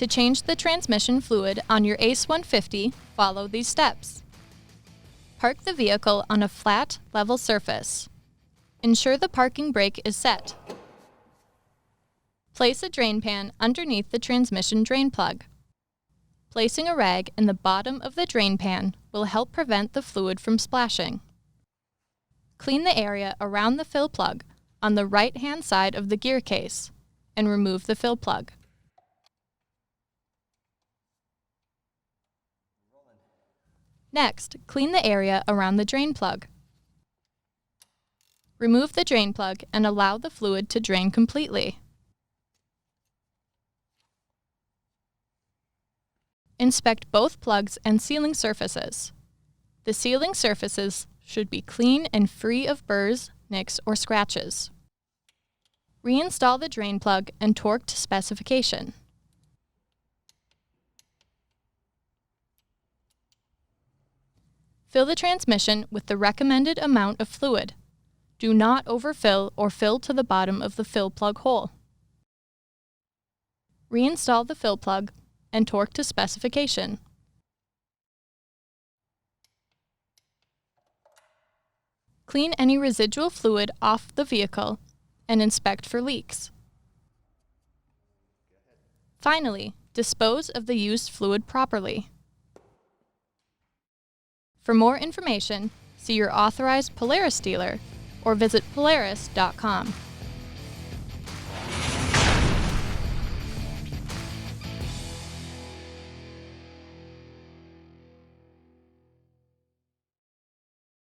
To change the transmission fluid on your ACE 150, follow these steps. Park the vehicle on a flat, level surface. Ensure the parking brake is set. Place a drain pan underneath the transmission drain plug. Placing a rag in the bottom of the drain pan will help prevent the fluid from splashing. Clean the area around the fill plug on the right-hand side of the gear case and remove the fill plug. Next, clean the area around the drain plug. Remove the drain plug and allow the fluid to drain completely. Inspect both plugs and sealing surfaces. The sealing surfaces should be clean and free of burrs, nicks, or scratches. Reinstall the drain plug and torque to specification. Fill the transmission with the recommended amount of fluid. Do not overfill or fill to the bottom of the fill plug hole. Reinstall the fill plug and torque to specification. Clean any residual fluid off the vehicle and inspect for leaks. Finally, dispose of the used fluid properly. For more information, see your authorized Polaris dealer or visit Polaris.com.